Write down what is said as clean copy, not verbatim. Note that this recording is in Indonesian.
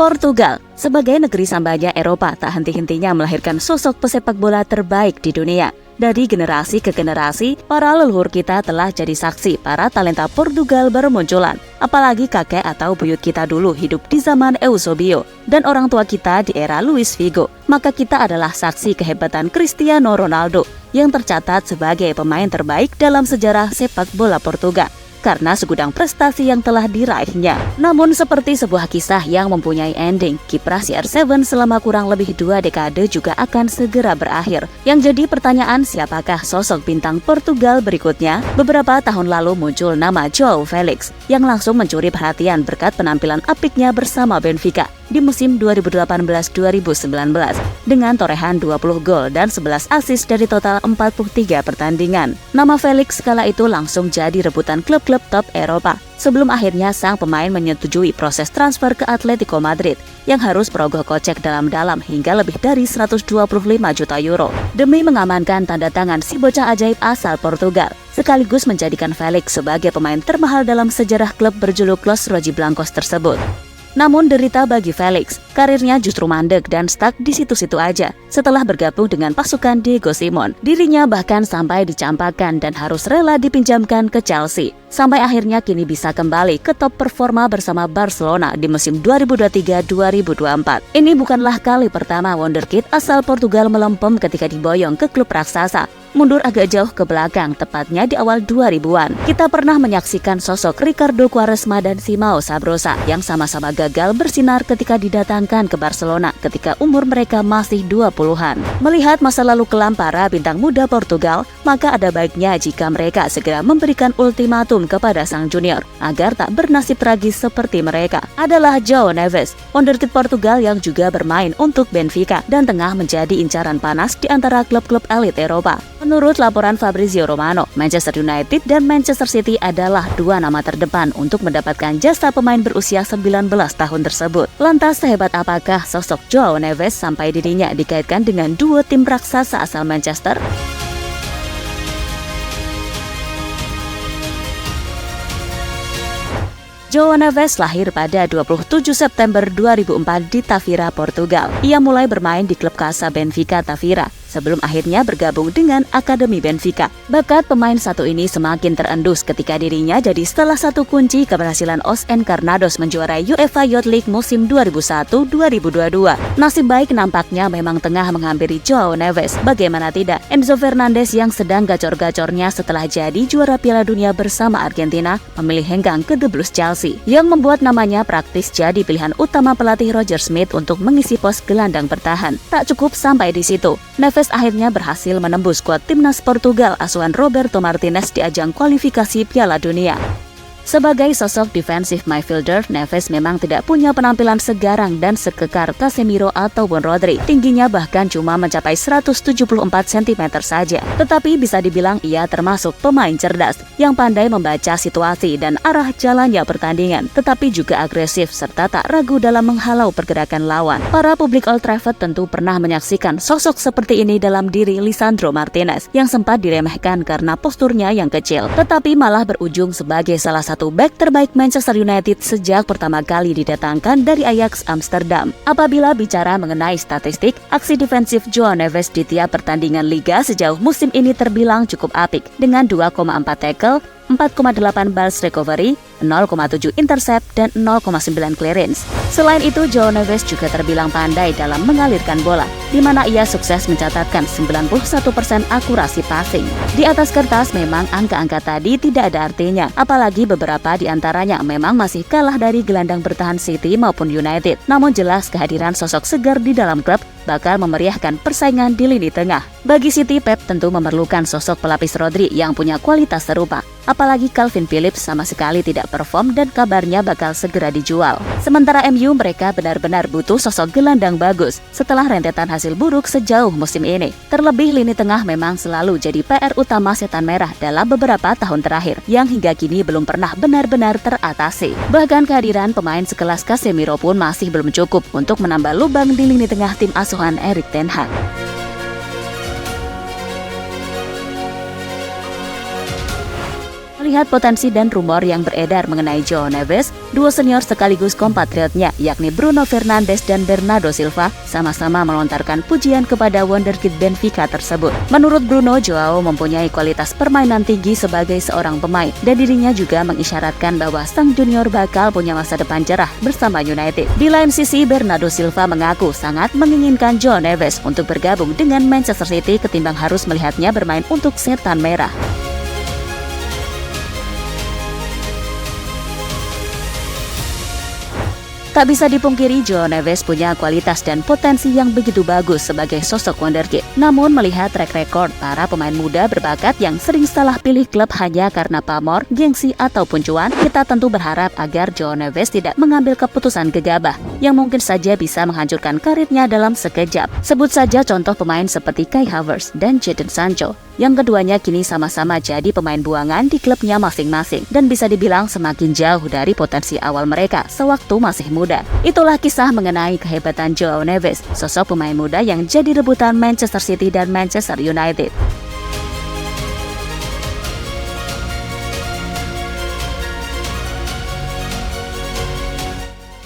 Portugal, sebagai negeri sambanya Eropa, tak henti-hentinya melahirkan sosok pesepak bola terbaik di dunia. Dari generasi ke generasi, para leluhur kita telah jadi saksi para talenta Portugal bermunculan. Apalagi kakek atau buyut kita dulu hidup di zaman Eusebio dan orang tua kita di era Luis Figo. Maka kita adalah saksi kehebatan Cristiano Ronaldo yang tercatat sebagai pemain terbaik dalam sejarah sepak bola Portugal karena segudang prestasi yang telah diraihnya. Namun seperti sebuah kisah yang mempunyai ending, kiprah CR7 selama kurang lebih 2 dekade juga akan segera berakhir. Yang jadi pertanyaan, siapakah sosok bintang Portugal berikutnya? Beberapa tahun lalu muncul nama João Felix yang langsung mencuri perhatian berkat penampilan apiknya bersama Benfica di musim 2018-2019 dengan torehan 20 gol dan 11 assist dari total 43 pertandingan. Nama Felix kala itu langsung jadi rebutan klub-klub top Eropa sebelum akhirnya sang pemain menyetujui proses transfer ke Atletico Madrid yang harus merogoh kocek dalam-dalam hingga lebih dari 125 juta euro demi mengamankan tanda tangan si bocah ajaib asal Portugal, sekaligus menjadikan Felix sebagai pemain termahal dalam sejarah klub berjuluk Los Rojiblancos tersebut. Namun derita bagi Felix, karirnya justru mandek dan stuck di situ-situ aja. Setelah bergabung dengan pasukan Diego Simon, dirinya bahkan sampai dicampakkan dan harus rela dipinjamkan ke Chelsea. Sampai akhirnya kini bisa kembali ke top performa bersama Barcelona di musim 2023-2024. Ini bukanlah kali pertama wonderkid asal Portugal melempem ketika diboyong ke klub raksasa. Mundur agak jauh ke belakang, tepatnya di awal 2000-an. Kita pernah menyaksikan sosok Ricardo Quaresma dan Simão Sabrosa yang sama-sama gagal bersinar ketika didatangkan ke Barcelona ketika umur mereka masih 20-an. Melihat masa lalu kelam para bintang muda Portugal, maka ada baiknya jika mereka segera memberikan ultimatum kepada sang junior agar tak bernasib tragis seperti mereka. Adalah João Neves, wonderkid Portugal yang juga bermain untuk Benfica dan tengah menjadi incaran panas di antara klub-klub elit Eropa. Menurut laporan Fabrizio Romano, Manchester United dan Manchester City adalah dua nama terdepan untuk mendapatkan jasa pemain berusia 19 tahun tersebut. Lantas sehebat apakah sosok João Neves sampai dirinya dikaitkan dengan duo tim raksasa asal Manchester? João Neves lahir pada 27 September 2004 di Tavira, Portugal. Ia mulai bermain di klub Casa Benfica Tavira sebelum akhirnya bergabung dengan Akademi Benfica. Bakat pemain satu ini semakin terendus ketika dirinya jadi salah satu kunci keberhasilan Os Encarnados menjuarai UEFA Youth League musim 2001-2022. Nasib baik nampaknya memang tengah menghampiri João Neves. Bagaimana tidak, Enzo Fernandez yang sedang gacor-gacornya setelah jadi juara Piala Dunia bersama Argentina memilih hengkang ke The Blues Chelsea, yang membuat namanya praktis jadi pilihan utama pelatih Roger Smith untuk mengisi pos gelandang bertahan. Tak cukup sampai di situ, Neves akhirnya berhasil menembus skuad timnas Portugal asuhan Roberto Martinez di ajang kualifikasi Piala Dunia. Sebagai sosok defensive midfielder, Neves memang tidak punya penampilan segarang dan sekekar Casemiro ataupun Rodri. Tingginya bahkan cuma mencapai 174 cm saja. Tetapi bisa dibilang ia termasuk pemain cerdas yang pandai membaca situasi dan arah jalannya pertandingan, tetapi juga agresif serta tak ragu dalam menghalau pergerakan lawan. Para publik Old Trafford tentu pernah menyaksikan sosok seperti ini dalam diri Lisandro Martinez yang sempat diremehkan karena posturnya yang kecil, tetapi malah berujung sebagai salah satu bek terbaik Manchester United sejak pertama kali didatangkan dari Ajax Amsterdam. Apabila bicara mengenai statistik, aksi defensif João Neves di tiap pertandingan liga sejauh musim ini terbilang cukup apik dengan 2,4 tackle, 4,8 balls recovery, 0,7 intercept, dan 0,9 clearance. Selain itu, João Neves juga terbilang pandai dalam mengalirkan bola, di mana ia sukses mencatatkan 91% akurasi passing. Di atas kertas memang angka-angka tadi tidak ada artinya, apalagi beberapa di antaranya memang masih kalah dari gelandang bertahan City maupun United. Namun jelas kehadiran sosok segar di dalam klub bakal memeriahkan persaingan di lini tengah. Bagi City, Pep tentu memerlukan sosok pelapis Rodri yang punya kualitas serupa. Apalagi Calvin Phillips sama sekali tidak perform dan kabarnya bakal segera dijual. Sementara MU mereka benar-benar butuh sosok gelandang bagus setelah rentetan hasil buruk sejauh musim ini. Terlebih lini tengah memang selalu jadi PR utama setan merah dalam beberapa tahun terakhir yang hingga kini belum pernah benar-benar teratasi. Bahkan kehadiran pemain sekelas Casemiro pun masih belum cukup untuk menambah lubang di lini tengah tim asuhan Erik ten Hag. Melihat potensi dan rumor yang beredar mengenai João Neves, duo senior sekaligus kompatriotnya yakni Bruno Fernandes dan Bernardo Silva sama-sama melontarkan pujian kepada wonderkid Benfica tersebut. Menurut Bruno, João mempunyai kualitas permainan tinggi sebagai seorang pemain dan dirinya juga mengisyaratkan bahwa sang junior bakal punya masa depan cerah bersama United. Di lain sisi, Bernardo Silva mengaku sangat menginginkan João Neves untuk bergabung dengan Manchester City ketimbang harus melihatnya bermain untuk Setan Merah. Tak bisa dipungkiri, João Neves punya kualitas dan potensi yang begitu bagus sebagai sosok wonderkid. Namun melihat track record para pemain muda berbakat yang sering salah pilih klub hanya karena pamor, gengsi, ataupun cuan, kita tentu berharap agar João Neves tidak mengambil keputusan gegabah yang mungkin saja bisa menghancurkan karirnya dalam sekejap. Sebut saja contoh pemain seperti Kai Havertz dan Jadon Sancho, yang keduanya kini sama-sama jadi pemain buangan di klubnya masing-masing dan bisa dibilang semakin jauh dari potensi awal mereka sewaktu masih muda. Itulah kisah mengenai kehebatan João Neves, sosok pemain muda yang jadi rebutan Manchester City dan Manchester United.